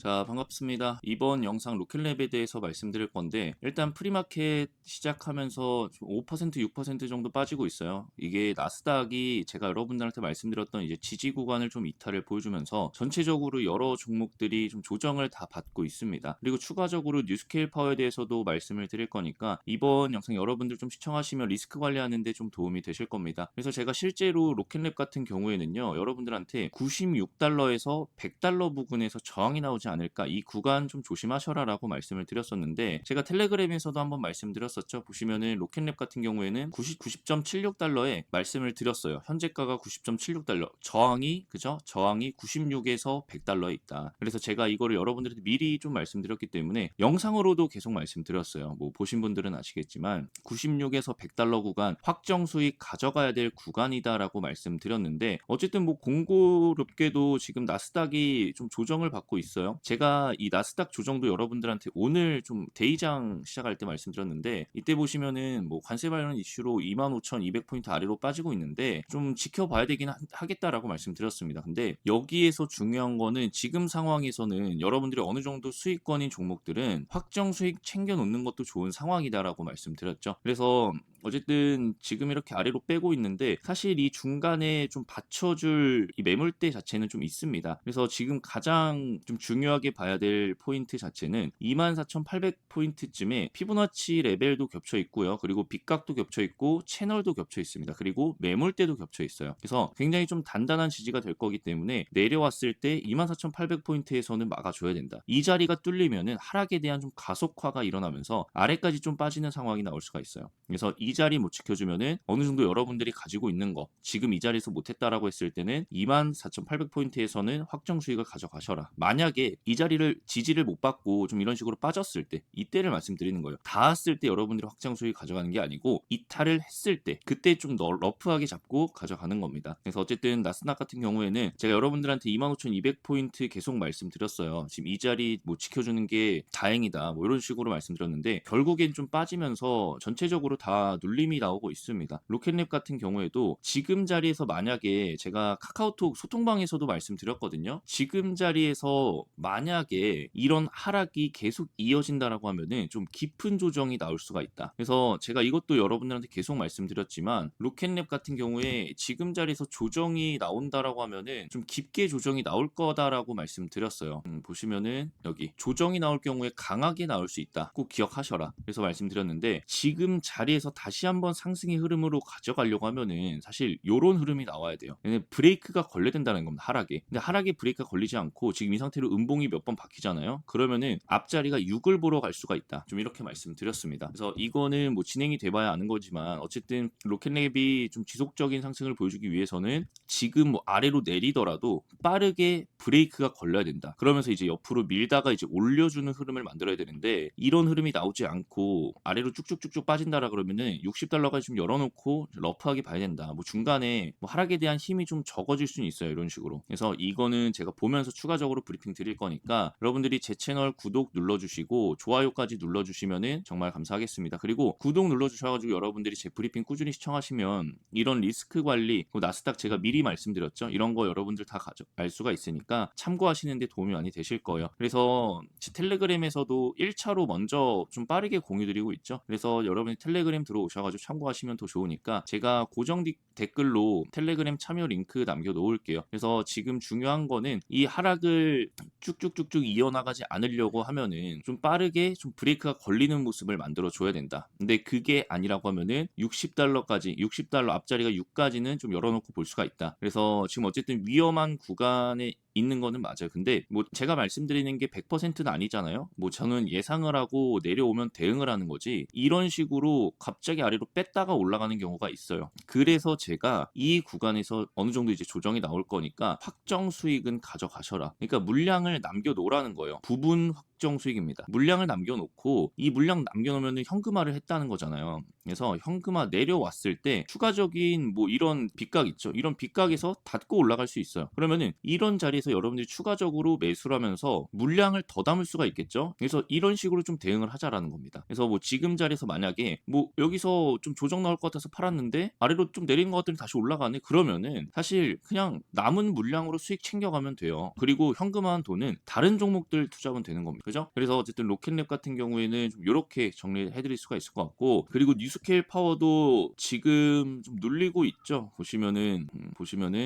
자, 반갑습니다. 이번 영상 로켓랩에 대해서 말씀드릴 건데, 일단 프리마켓 시작하면서 좀 5%, 6% 정도 빠지고 있어요. 이게 나스닥이 제가 여러분들한테 말씀드렸던 이제 지지 구간을 좀 이탈을 보여주면서 전체적으로 여러 종목들이 좀 조정을 다 받고 있습니다. 그리고 추가적으로 뉴스케일 파워에 대해서도 말씀을 드릴 거니까 이번 영상 여러분들 좀 시청하시면 리스크 관리하는데 좀 도움이 되실 겁니다. 그래서 제가 실제로 로켓랩 같은 경우에는요, 여러분들한테 96달러에서 100달러 부근에서 저항이 나오지 않을까, 이 구간 좀 조심하셔라라고 말씀을 드렸었는데, 제가 텔레그램에서도 한번 말씀드렸었죠. 보시면은 로켓랩 같은 경우에는 90.76달러에 말씀을 드렸어요. 현재가가 90.76달러, 저항이 그죠? 저항이 96에서 100달러에 있다. 그래서 제가 이거를 여러분들한테 미리 좀 말씀드렸기 때문에 영상으로도 계속 말씀드렸어요. 뭐 보신 분들은 아시겠지만 96에서 100달러 구간 확정 수익 가져가야 될 구간이다라고 말씀드렸는데, 어쨌든 뭐 공고롭게도 지금 나스닥이 좀 조정을 받고 있어요. 제가 이 나스닥 조정도 여러분들한테 오늘 좀 데이장 시작할 때 말씀드렸는데, 이때 보시면은 뭐 관세 관련 이슈로 25,200포인트 아래로 빠지고 있는데 좀 지켜봐야 되긴 하겠다라고 말씀드렸습니다. 근데 여기에서 중요한 거는 지금 상황에서는 여러분들이 어느 정도 수익권인 종목들은 확정 수익 챙겨 놓는 것도 좋은 상황이다라고 말씀드렸죠. 그래서 어쨌든 지금 이렇게 아래로 빼고 있는데, 사실 이 중간에 좀 받쳐줄 이 매물대 자체는 좀 있습니다. 그래서 지금 가장 좀 중요하게 봐야 될 포인트 자체는 24,800포인트쯤에 피보나치 레벨도 겹쳐 있고요. 그리고 빗각도 겹쳐 있고 채널도 겹쳐 있습니다. 그리고 매물대도 겹쳐 있어요. 그래서 굉장히 좀 단단한 지지가 될 거기 때문에 내려왔을 때 24,800포인트에서는 막아줘야 된다. 이 자리가 뚫리면은 하락에 대한 좀 가속화가 일어나면서 아래까지 좀 빠지는 상황이 나올 수가 있어요. 그래서 이 자리 못 지켜주면은 어느 정도 여러분들이 가지고 있는 거, 지금 이 자리에서 못했다라고 했을 때는 24,800포인트에서는 확정 수익을 가져가셔라. 만약에 이 자리를 지지를 못 받고 좀 이런 식으로 빠졌을 때, 이때를 말씀드리는 거예요. 닿았을 때 여러분들이 확정 수익 가져가는 게 아니고 이탈을 했을 때, 그때 좀 러프하게 잡고 가져가는 겁니다. 그래서 어쨌든 나스닥 같은 경우에는 제가 여러분들한테 25,200포인트 계속 말씀드렸어요. 지금 이 자리 못 지켜주는 게 다행이다, 뭐 이런 식으로 말씀드렸는데, 결국엔 좀 빠지면서 전체적으로 다 눌림이 나오고 있습니다. 로켓랩 같은 경우에도 지금 자리에서 만약에 제가 카카오톡 소통방에서도 말씀드렸거든요. 지금 자리에서 만약에 이런 하락이 계속 이어진다라고 하면은 좀 깊은 조정이 나올 수가 있다. 그래서 제가 이것도 여러분들한테 계속 말씀드렸지만, 로켓랩 같은 경우에 지금 자리에서 조정이 나온다라고 하면은 좀 깊게 조정이 나올 거다라고 말씀드렸어요. 보시면은 여기 조정이 나올 경우에 강하게 나올 수 있다, 꼭 기억하셔라. 그래서 말씀드렸는데, 지금 자리에서 다시 한번 상승의 흐름으로 가져가려고 하면은 사실 요런 흐름이 나와야 돼요. 왜냐면 브레이크가 걸려야 된다는 겁니다, 하락에. 근데 하락에 브레이크가 걸리지 않고 지금 이 상태로 음봉이 몇 번 박히잖아요. 그러면은 앞자리가 6을 보러 갈 수가 있다, 좀 이렇게 말씀드렸습니다. 그래서 이거는 뭐 진행이 돼봐야 아는 거지만, 어쨌든 로켓랩이 좀 지속적인 상승을 보여주기 위해서는 지금 뭐 아래로 내리더라도 빠르게 브레이크가 걸려야 된다. 그러면서 이제 옆으로 밀다가 이제 올려주는 흐름을 만들어야 되는데, 이런 흐름이 나오지 않고 아래로 쭉쭉쭉쭉 빠진다라 그러면은 60달러까지 좀 열어놓고 러프하게 봐야 된다. 뭐 중간에 뭐 하락에 대한 힘이 좀 적어질 수는 있어요, 이런 식으로. 그래서 이거는 제가 보면서 추가적으로 브리핑 드릴 거니까 여러분들이 제 채널 구독 눌러주시고 좋아요까지 눌러주시면은 정말 감사하겠습니다. 그리고 구독 눌러주셔가지고 여러분들이 제 브리핑 꾸준히 시청하시면 이런 리스크 관리, 나스닥 제가 미리 말씀드렸죠, 이런 거 여러분들 다 알 수가 있으니까 참고하시는데 도움이 많이 되실 거예요. 그래서 제 텔레그램에서도 1차로 먼저 좀 빠르게 공유드리고 있죠. 그래서 여러분이 텔레그램 들어오셔가지고 참고하시면 더 좋으니까 제가 고정 댓글로 텔레그램 참여 링크 남겨놓을게요. 그래서 지금 중요한 거는 이 하락을 쭉쭉쭉쭉 이어나가지 않으려고 하면은 좀 빠르게 좀 브레이크가 걸리는 모습을 만들어 줘야 된다. 근데 그게 아니라고 하면은 60달러까지, 60달러 앞자리가 6까지는 좀 열어놓고 볼 수가 있다. 그래서 지금 어쨌든 위험한 구간에 있는 거는 맞아요. 근데 뭐 제가 말씀드리는 게 100%는 아니잖아요. 뭐 저는 예상을 하고 내려오면 대응을 하는 거지, 이런 식으로 갑자기 아래로 뺐다가 올라가는 경우가 있어요. 그래서 제가 이 구간에서 어느 정도 이제 조정이 나올 거니까 확정 수익은 가져가셔라. 그러니까 물량을 남겨 놓으라는 거예요. 부분 확정 수익입니다. 물량을 남겨놓고 이 물량 남겨놓으면 현금화를 했다는 거잖아요. 그래서 현금화 내려왔을 때 추가적인 뭐 이런 빗각 있죠. 이런 빗각에서 닫고 올라갈 수 있어요. 그러면은 이런 자리에서 여러분들이 추가적으로 매수를 하면서 물량을 더 담을 수가 있겠죠. 그래서 이런 식으로 좀 대응을 하자라는 겁니다. 그래서 뭐 지금 자리에서 만약에 뭐 여기서 좀 조정 나올 것 같아서 팔았는데 아래로 좀 내리는 것 같더니 다시 올라가네. 그러면은 사실 그냥 남은 물량으로 수익 챙겨가면 돼요. 그리고 현금화한 돈은 다른 종목들 투자하면 되는 겁니다. 그죠? 그래서 어쨌든 로켓랩 같은 경우에는 좀 이렇게 정리해드릴 수가 있을 것 같고, 그리고 뉴스케일 파워도 지금 좀 눌리고 있죠. 보시면은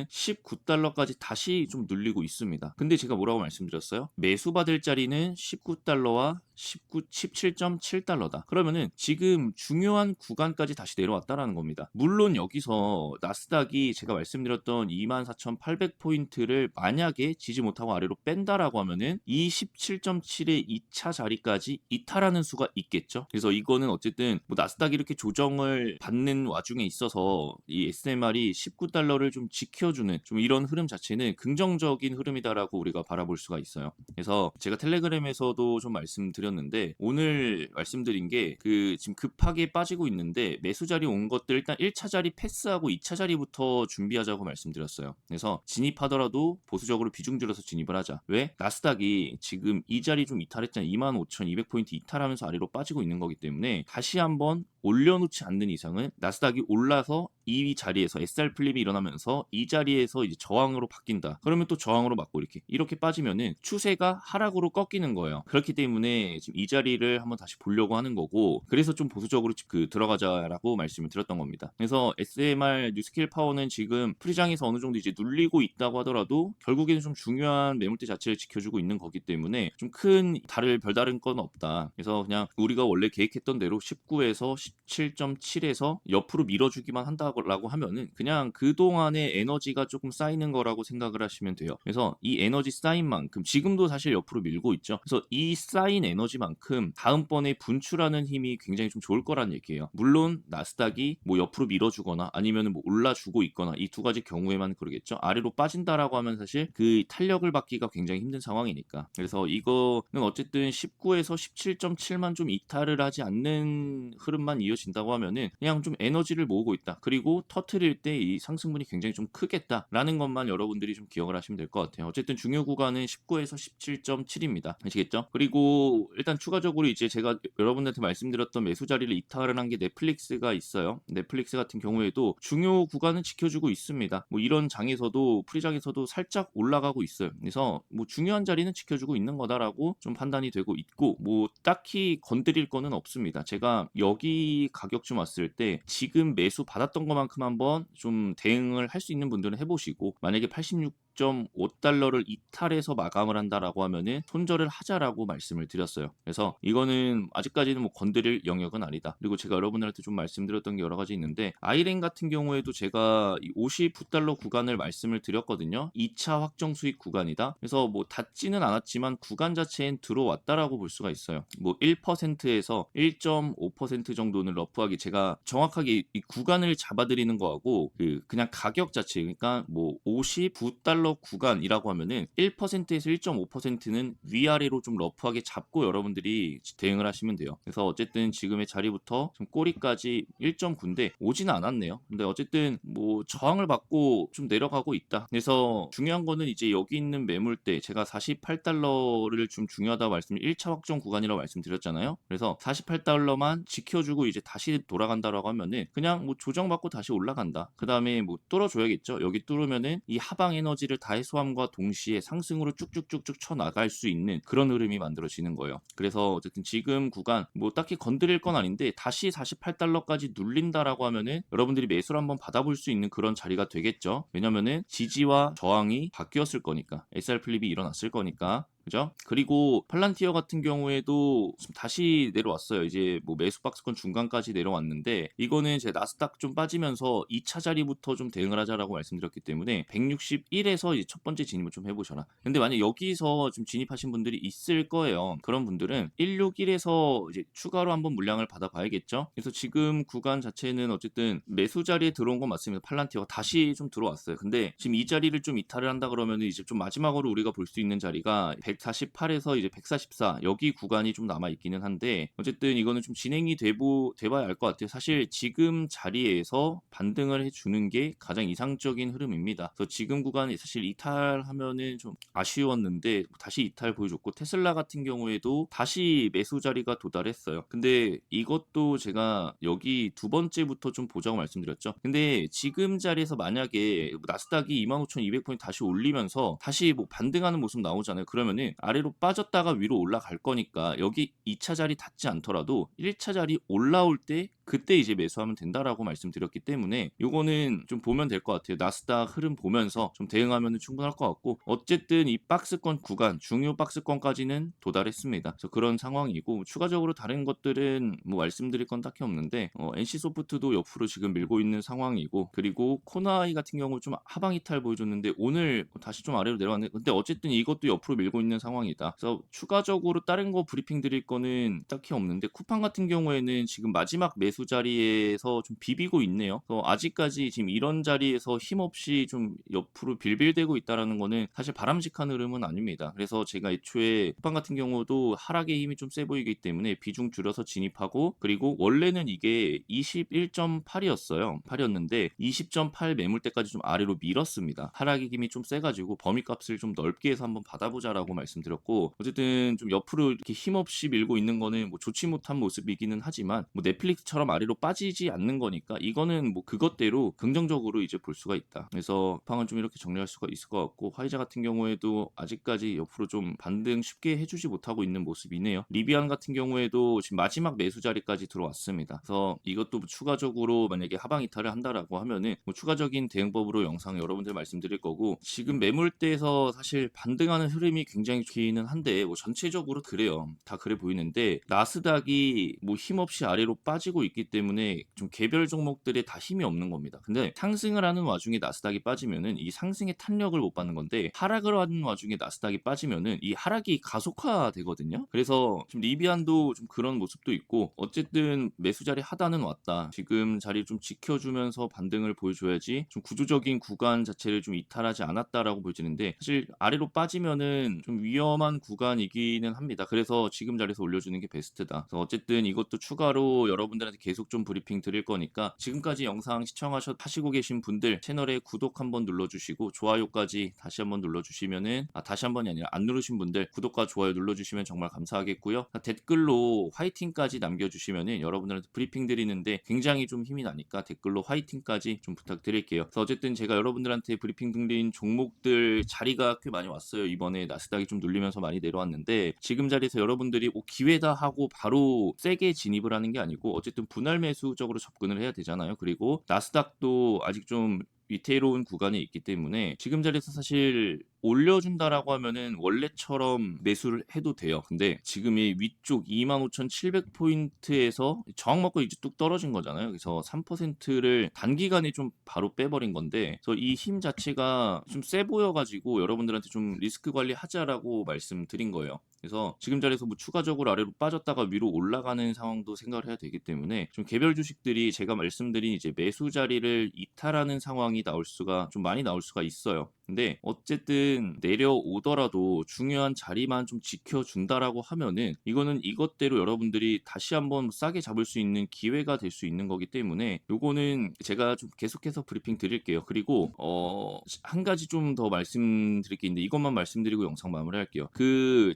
19달러까지 다시 좀 눌리고 있습니다. 근데 제가 뭐라고 말씀드렸어요? 매수 받을 자리는 19달러와 17.7달러다. 그러면은 지금 중요한 구간까지 다시 내려왔다라는 겁니다. 물론 여기서 나스닥이 제가 말씀드렸던 24,800포인트를 만약에 지지 못하고 아래로 뺀다라고 하면은 이 17.7의 2차 자리까지 이탈하는 수가 있겠죠. 그래서 이거는 어쨌든 뭐 나스닥이 이렇게 조정을 받는 와중에 있어서 이 SMR이 19달러를 좀 지켜주는 좀 이런 흐름 자체는 긍정적인 흐름이다라고 우리가 바라볼 수가 있어요. 그래서 제가 텔레그램에서도 좀 말씀드렸는데, 오늘 말씀드린 게 그 지금 급하게 빠지고 있는데 매수 자리 온 것들 일단 1차 자리 패스하고 2차 자리부터 준비하자고 말씀드렸어요. 그래서 진입하더라도 보수적으로 비중 줄여서 진입을 하자. 왜? 나스닥이 지금 이 자리 좀 이탈했잖아요. 25,200포인트 이탈하면서 아래로 빠지고 있는 거기 때문에 다시 한번 올려놓지 않는 이상은 나스닥이 올라서 이 자리에서 SR 플립이 일어나면서 이 자리에서 이제 저항으로 바뀐다. 그러면 또 저항으로 맞고 이렇게 빠지면은 추세가 하락으로 꺾이는 거예요. 그렇기 때문에 지금 이 자리를 한번 다시 보려고 하는 거고, 그래서 좀 보수적으로 들어가자라고 말씀을 드렸던 겁니다. 그래서 SMR 뉴스케일 파워는 지금 프리장에서 어느 정도 이제 눌리고 있다고 하더라도 결국에는 좀 중요한 매물대 자체를 지켜주고 있는 거기 때문에 좀 큰 별다른 건 없다. 그래서 그냥 우리가 원래 계획했던 대로 19에서 17.7에서 옆으로 밀어주기만 한다고 하면은 그냥 그동안의 에너지가 조금 쌓이는 거라고 생각을 하시면 돼요. 그래서 이 에너지 쌓인 만큼 지금도 사실 옆으로 밀고 있죠. 그래서 이 쌓인 에너지만큼 다음번에 분출하는 힘이 굉장히 좀 좋을 거란 얘기예요. 물론 나스닥이 뭐 옆으로 밀어주거나 아니면 뭐 올라주고 있거나 이 두 가지 경우에만 그러겠죠. 아래로 빠진다라고 하면 사실 그 탄력을 받기가 굉장히 힘든 상황이니까. 그래서 이거는 어쨌든 19에서 17.7만 좀 이탈을 하지 않는 흐름만 이어진다고 하면은 그냥 좀 에너지를 모으고 있다. 그리고 터트릴 때 이 상승분이 굉장히 좀 크겠다라는 것만 여러분들이 좀 기억을 하시면 될 것 같아요. 어쨌든 중요 구간은 19에서 17.7입니다. 아시겠죠? 그리고 일단 추가적으로 이제 제가 여러분들한테 말씀드렸던 매수 자리를 이탈을 한 게 넷플릭스가 있어요. 넷플릭스 같은 경우에도 중요 구간은 지켜주고 있습니다. 뭐 이런 장에서도 프리장에서도 살짝 올라가고 있어요. 그래서 뭐 중요한 자리는 지켜주고 있는 거다라고 좀 판단이 되고 있고, 뭐 딱히 건드릴 거는 없습니다. 제가 여기 가격쯤 왔을 때 지금 매수 받았던 것만큼 한번 좀 대응을 할 수 있는 분들은 해보시고, 만약에 86.5달러를 이탈해서 마감을 한다라고 하면은 손절을 하자라고 말씀을 드렸어요. 그래서 이거는 아직까지는 뭐 건드릴 영역은 아니다. 그리고 제가 여러분들한테 좀 말씀드렸던 게 여러 가지 있는데, 아이렌 같은 경우에도 제가 59달러 구간을 말씀을 드렸거든요. 2차 확정 수익 구간이다. 그래서 뭐 닿지는 않았지만 구간 자체엔 들어왔다라고 볼 수가 있어요. 뭐 1%에서 1.5% 정도는 러프하게 제가 정확하게 이 구간을 잡아드리는 거하고 그냥 가격 자체, 그러니까 뭐 59달러 구간이라고 하면은 1%에서 1.5%는 위아래로 좀 러프하게 잡고 여러분들이 대응을 하시면 돼요. 그래서 어쨌든 지금의 자리부터 좀 꼬리까지 1.9인데 오지는 않았네요. 근데 어쨌든 뭐 저항을 받고 좀 내려가고 있다. 그래서 중요한 거는 이제 여기 있는 매물대, 제가 48달러를 좀 중요하다고 1차 확정 구간이라고 말씀드렸잖아요. 그래서 48달러만 지켜주고 이제 다시 돌아간다라고 하면은 그냥 뭐 조정받고 다시 올라간다. 그 다음에 뭐 뚫어줘야겠죠. 여기 뚫으면은 이 하방 에너지를 다 해소함과 동시에 상승으로 쭉쭉쭉쭉 쳐나갈 수 있는 그런 흐름이 만들어지는 거예요. 그래서 어쨌든 지금 구간 뭐 딱히 건드릴 건 아닌데 다시 48달러까지 눌린다라고 하면은 여러분들이 매수를 한번 받아볼 수 있는 그런 자리가 되겠죠. 왜냐면은 지지와 저항이 바뀌었을 거니까, SR 플립이 일어났을 거니까. 그죠? 그리고 팔란티어 같은 경우에도 지금 다시 내려왔어요. 이제 뭐 매수 박스권 중간까지 내려왔는데, 이거는 제 나스닥 좀 빠지면서 2차 자리부터 좀 대응을 하자라고 말씀드렸기 때문에 161에서 이제 첫 번째 진입을 좀 해보셔라. 근데 만약 여기서 좀 진입하신 분들이 있을 거예요. 그런 분들은 161에서 이제 추가로 한번 물량을 받아봐야겠죠. 그래서 지금 구간 자체는 어쨌든 매수 자리에 들어온 건 맞습니다. 팔란티어가 다시 좀 들어왔어요. 근데 지금 이 자리를 좀 이탈을 한다 그러면 이제 좀 마지막으로 우리가 볼 수 있는 자리가 148에서 이제 144 여기 구간이 좀 남아 있기는 한데 어쨌든 이거는 좀 진행이 돼봐야 알 것 같아요. 사실 지금 자리에서 반등을 해주는 게 가장 이상적인 흐름입니다. 그래서 지금 구간이 사실 이탈하면은 좀 아쉬웠는데 다시 이탈 보여줬고 테슬라 같은 경우에도 다시 매수 자리가 도달했어요. 근데 이것도 제가 여기 두 번째부터 좀 보자고 말씀드렸죠. 근데 지금 자리에서 만약에 나스닥이 25,200포인트 다시 올리면서 다시 뭐 반등하는 모습 나오잖아요. 그러면은 아래로 빠졌다가 위로 올라갈 거니까 여기 2차 자리 닿지 않더라도 1차 자리 올라올 때 그때 이제 매수하면 된다라고 말씀드렸기 때문에 요거는 좀 보면 될 것 같아요. 나스닥 흐름 보면서 좀 대응하면 충분할 것 같고 어쨌든 이 박스권 구간 중요 박스권까지는 도달했습니다. 그래서 그런 상황이고 추가적으로 다른 것들은 뭐 말씀드릴 건 딱히 없는데 NC소프트도 옆으로 지금 밀고 있는 상황이고 그리고 코나이 같은 경우 좀 하방 이탈 보여줬는데 오늘 다시 좀 아래로 내려왔는데 근데 어쨌든 이것도 옆으로 밀고 있는 상황이다. 그래서 추가적으로 다른 거 브리핑 드릴 거는 딱히 없는데 쿠팡 같은 경우에는 지금 마지막 매수 자리에서 좀 비비고 있네요. 그래서 아직까지 지금 이런 자리에서 힘없이 좀 옆으로 빌빌대고 있다라는 거는 사실 바람직한 흐름은 아닙니다. 그래서 제가 애초에 쿠팡 같은 경우도 하락의 힘이 좀 세 보이기 때문에 비중 줄여서 진입하고 그리고 원래는 이게 21.8이었어요. 8이었는데 20.8 매물대까지 좀 아래로 밀었습니다. 하락의 힘이 좀 세가지고 범위값을 좀 넓게 해서 한번 받아보자라고 말씀드렸고 어쨌든 좀 옆으로 이렇게 힘없이 밀고 있는 거는 뭐 좋지 못한 모습이기는 하지만 뭐 넷플릭스처럼 아래로 빠지지 않는 거니까 이거는 뭐 그것대로 긍정적으로 이제 볼 수가 있다. 그래서 쿠팡은 좀 이렇게 정리할 수가 있을 것 같고 화이자 같은 경우에도 아직까지 옆으로 좀 반등 쉽게 해주지 못하고 있는 모습이네요. 리비안 같은 경우에도 지금 마지막 매수 자리까지 들어왔습니다. 그래서 이것도 추가적으로 만약에 하방 이탈을 한다라고 하면은 뭐 추가적인 대응법으로 영상 여러분들 말씀드릴 거고 지금 매물대에서 사실 반등하는 흐름이 굉장히 좋기는 한데 뭐 전체적으로 그래요. 다 그래 보이는데 나스닥이 뭐 힘없이 아래로 빠지고 있기 때문에 좀 개별 종목들에 다 힘이 없는 겁니다. 근데 상승을 하는 와중에 나스닥이 빠지면은 이 상승의 탄력을 못 받는 건데 하락을 하는 와중에 나스닥이 빠지면은 이 하락이 가속화되거든요. 그래서 좀 리비안도 좀 그런 모습도 있고 어쨌든 매수 자리 하단은 왔다. 지금 자리 좀 지켜주면서 반등을 보여줘야지 좀 구조적인 구간 자체를 좀 이탈하지 않았다라고 보여지는데 사실 아래로 빠지면은 좀 위험한 구간이기는 합니다. 그래서 지금 자리에서 올려주는 게 베스트다. 그래서 어쨌든 이것도 추가로 여러분들한테 계속 좀 브리핑 드릴 거니까 지금까지 영상 하시고 계신 분들 채널에 구독 한번 눌러주시고 좋아요까지 다시 한번 눌러주시면은 다시 한번이 아니라 안 누르신 분들 구독과 좋아요 눌러주시면 정말 감사하겠고요. 댓글로 화이팅까지 남겨주시면은 여러분들한테 브리핑 드리는데 굉장히 좀 힘이 나니까 댓글로 화이팅까지 좀 부탁드릴게요. 그래서 어쨌든 제가 여러분들한테 브리핑 드린 종목들 자리가 꽤 많이 왔어요. 이번에 나스닥이 좀 눌리면서 많이 내려왔는데 지금 자리에서 여러분들이 기회다 하고 바로 세게 진입을 하는 게 아니고 어쨌든 분할 매수적으로 접근을 해야 되잖아요. 그리고 나스닥도 아직 좀 위태로운 구간에 있기 때문에 지금 자리에서 사실 올려준다라고 하면은 원래처럼 매수를 해도 돼요. 근데 지금 이 위쪽 25,700포인트에서 저항 먹고 이제 뚝 떨어진 거잖아요. 그래서 3%를 단기간에 좀 바로 빼버린 건데 그래서 이 힘 자체가 좀 세 보여가지고 여러분들한테 좀 리스크 관리하자라고 말씀드린 거예요. 그래서 지금 자리에서 뭐 추가적으로 아래로 빠졌다가 위로 올라가는 상황도 생각을 해야 되기 때문에 좀 개별 주식들이 제가 말씀드린 이제 매수 자리를 이탈하는 상황이 나올 수가 좀 많이 나올 수가 있어요. 근데 어쨌든 내려오더라도 중요한 자리만 좀 지켜준다라고 하면은 이거는 이것대로 여러분들이 다시 한번 싸게 잡을 수 있는 기회가 될 수 있는 거기 때문에 요거는 제가 좀 계속해서 브리핑 드릴게요. 그리고 한 가지 좀 더 말씀드릴 게 있는데 이것만 말씀드리고 영상 마무리할게요.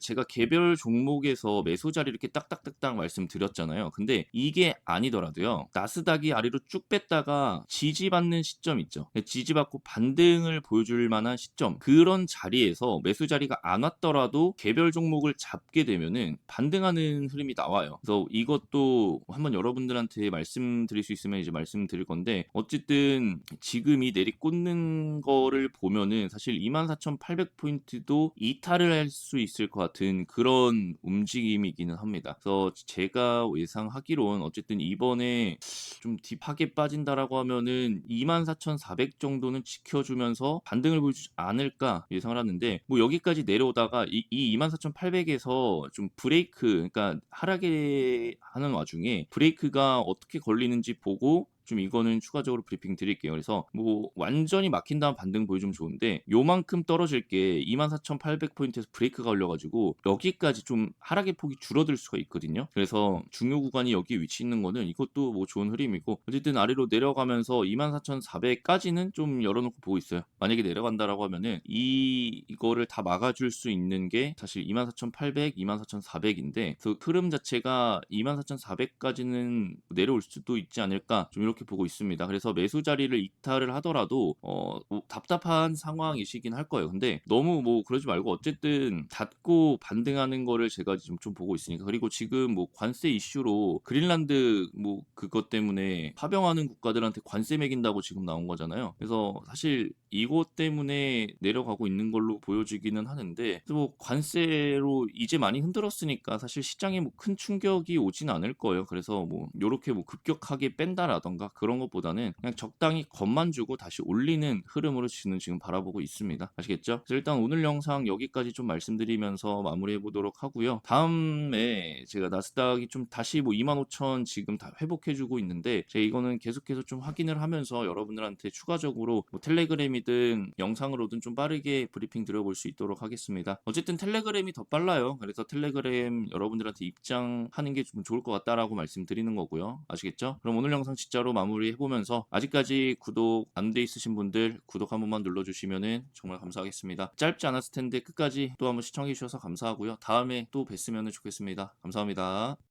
제가 개별 종목에서 매수 자리 이렇게 딱딱딱딱 말씀드렸잖아요. 근데 이게 아니더라도요. 나스닥이 아래로 쭉 뺐다가 지지받는 시점 있죠. 지지받고 반등을 보여줄 만한 시점 그런 자리에서 매수 자리가 안 왔더라도 개별 종목을 잡게 되면은 반등하는 흐름이 나와요. 그래서 이것도 한번 여러분들한테 말씀드릴 수 있으면 이제 말씀드릴 건데 어쨌든 지금 이 내리꽂는 거를 보면은 사실 24,800포인트도 이탈을 할 수 있을 것 같은 그런 움직임이기는 합니다. 그래서 제가 예상하기론 어쨌든 이번에 좀 딥하게 빠진다라고 하면은 24,400 정도는 지켜주면서 반등을 보여주지 않을까 예상을 하는데 뭐 여기까지 내려오다가 이 24,800에서 좀 브레이크 그러니까 하락에 하는 와중에 브레이크가 어떻게 걸리는지 보고 좀 이거는 추가적으로 브리핑 드릴게요. 그래서 뭐 완전히 막힌 다음 반등 보여주면 좋은데 요만큼 떨어질 게 24,800 포인트에서 브레이크가 걸려 가지고 여기까지 좀 하락의 폭이 줄어들 수가 있거든요. 그래서 중요 구간이 여기 위치해 있는 거는 이것도 뭐 좋은 흐름이고 어쨌든 아래로 내려가면서 24,400까지는 좀 열어놓고 보고 있어요. 만약에 내려간다라고 하면은 이거를 다 막아줄 수 있는 게 사실 24,800, 24,400인데 그 흐름 자체가 24,400까지는 내려올 수도 있지 않을까 좀 이렇게 보고 있습니다. 그래서 매수 자리를 이탈을 하더라도 뭐 답답한 상황이시긴 할 거예요. 근데 너무 뭐 그러지 말고 어쨌든 닫고 반등하는 거를 제가 지금 좀 보고 있으니까 그리고 지금 뭐 관세 이슈로 그린란드 뭐 그것 때문에 파병하는 국가들한테 관세 매긴다고 지금 나온 거잖아요. 그래서 사실 이것 때문에 내려가고 있는 걸로 보여지기는 하는데 또 관세로 이제 많이 흔들었으니까 사실 시장에 뭐 큰 충격이 오진 않을 거예요. 그래서 뭐 요렇게 뭐 급격하게 뺀다라던가 그런 것보다는 그냥 적당히 겁만 주고 다시 올리는 흐름으로 지금 바라보고 있습니다. 아시겠죠? 그래서 일단 오늘 영상 여기까지 좀 말씀드리면서 마무리해 보도록 하고요. 다음에 제가 나스닥이 좀 다시 뭐 25,000 지금 다 회복해 주고 있는데 제가 이거는 계속해서 좀 확인을 하면서 여러분들한테 추가적으로 뭐 텔레그램이든 영상으로든 좀 빠르게 브리핑 드려볼 수 있도록 하겠습니다. 어쨌든 텔레그램이 더 빨라요. 그래서 텔레그램 여러분들한테 입장하는 게 좀 좋을 것 같다라고 말씀드리는 거고요. 아시겠죠? 그럼 오늘 영상 진짜로 마무리해보면서 아직까지 구독 안 돼 있으신 분들 구독 한 번만 눌러주시면은 정말 감사하겠습니다. 짧지 않았을 텐데 끝까지 또 한번 시청해 주셔서 감사하고요. 다음에 또 뵀으면 좋겠습니다. 감사합니다.